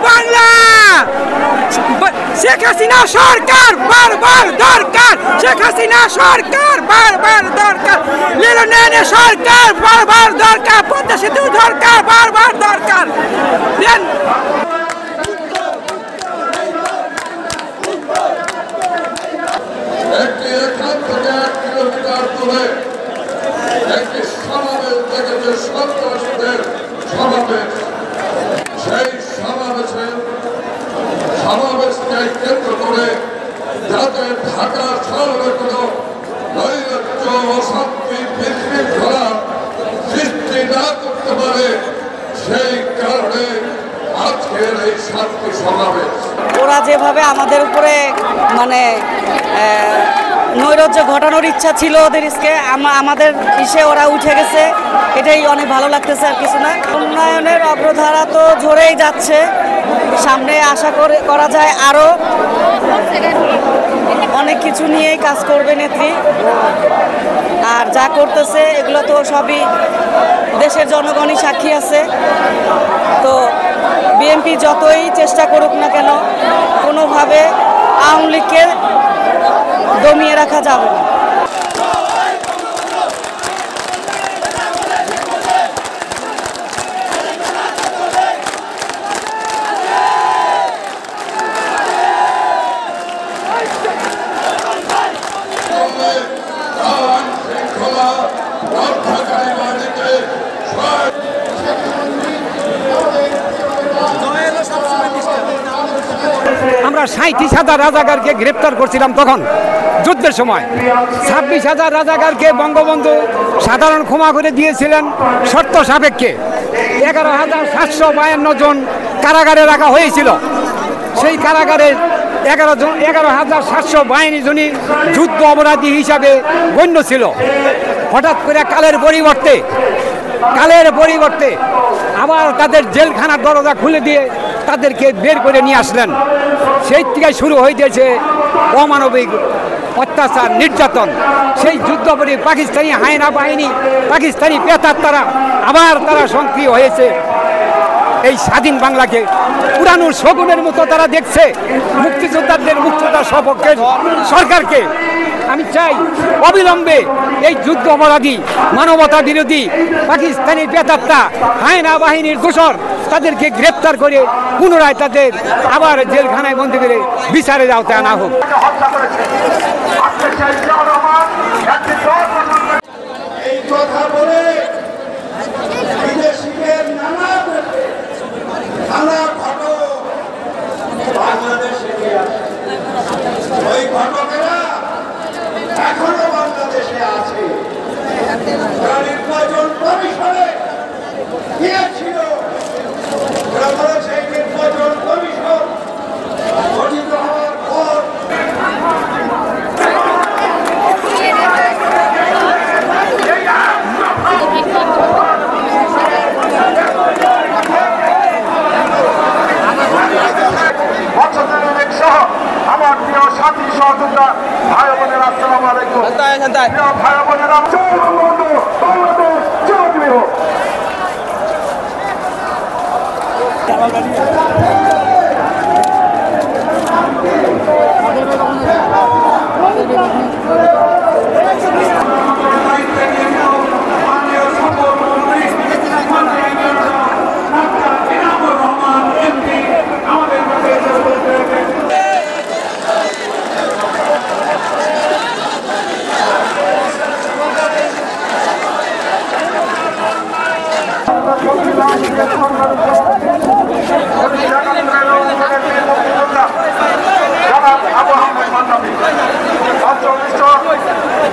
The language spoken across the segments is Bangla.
বাংলা। শেখ হাসিনা সরকার বারবার দরকার, শেখ হাসিনা সরকার বারবার দরকার, লেনদেনে সরকার বারবার দরকার, পদ্মা সেতু দরকার বারবার দরকার। একটি সমাবেশ দেখেছে, সন্ত্রাসীদের সমাবেশ। সেই সমাবেশকে কেন্দ্র করে যাতে ঢাকা শহরে কোনো নৈরাজ্য, অশান্তি, বিশৃঙ্খলা সৃষ্টি না করতে পারে, সেই কারণে আজকের এই শান্তি সমাবেশ। ওরা যেভাবে আমাদের উপরে মানে নৈরাজ্য ঘটানোর ইচ্ছা ছিল ওদের আমাদের ওরা উঠে গেছে, এটাই অনেক ভালো লাগতেছে, আর কিছু না। উন্নয়নের অগ্রধারা তো ঝরেই যাচ্ছে, সামনে আশা করা যায় আরও অনেক কিছু নিয়েই কাজ করবে নেত্রী। আর যা করতেছে এগুলো তো সবই দেশের জনগণই সাক্ষী আছে। তো বিএনপি যতই চেষ্টা করুক না কেন, কোনোভাবে আওয়ামী লীগকে দমিয়ে রাখা যাবে না। আমরা 37,000 রাজাকারকে গ্রেপ্তার করছিলাম তখন যুদ্ধের সময়। 26,000 রাজাকারকে বঙ্গবন্ধু সাধারণ ক্ষমা করে দিয়েছিলেন শর্ত সাপেক্ষে। 11,752 জন কারাগারে রাখা হয়েছিল। সেই কারাগারে 11,752 জনই যুদ্ধ অপরাধী হিসাবে গণ্য ছিল। হঠাৎ করে কালের পরিবর্তে আবার তাদের জেলখানার দরজা খুলে দিয়ে তাদেরকে বের করে নিয়ে আসলেন। সেই থেকে শুরু হয়ে গেছে অমানবিক অত্যাচার, নির্যাতন। সেই যুদ্ধপরি পাকিস্তানি হায়না বাহিনী, পাকিস্তানি পেতাত্তারা আবার তারা সক্রিয় হয়েছে। এই স্বাধীন বাংলাকে পুরানোর শগুনের মতো তারা দেখছে। মুক্তিযোদ্ধাদের মুক্তিযোদ্ধার সপক্ষের সরকারকে আমি চাই অবিলম্বে এই যুদ্ধ অপরাধী, মানবতা বিরোধী পাকিস্তানি পেতাত্তা, হায়না বাহিনীর দোসর তাদেরকে গ্রেপ্তার করে পুনরায় তাদের আবার জেলখানায় বন্দী করে বিচারের আওতায় আনা হোক। এই কথা বলে বিদেশিদের নানা ঘটক বাংলাদেশে ওই ঘটকেরা এখনো বাংলাদেশে আছে। নির্বাচন কমিশনে গিয়েছিল, সেই নির্বাচন কমিশন গঠিত হওয়ার পর আমার প্রিয় সাথী সহযোদ্ধা ভাই বোনেরা, আসসালামু আলাইকুম। ভাই বোনেরা,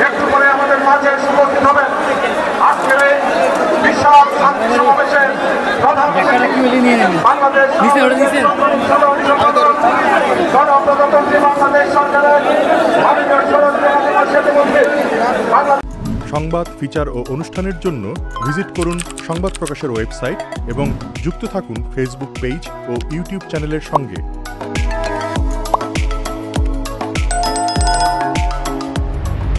একটু পরে আমাদের মাঝে উপস্থিত হবেন। আজকের এই বিশাল শান্তি সমাবেশে বাংলাদেশ গণপ্রজাতন্ত্রী বাংলাদেশ সরকারের সংবাদ, ফিচার ও অনুষ্ঠানের জন্য ভিজিট করুন সংবাদ প্রকাশের ওয়েবসাইট এবং যুক্ত থাকুন ফেসবুক পেজ ও ইউটিউব চ্যানেলের সঙ্গে।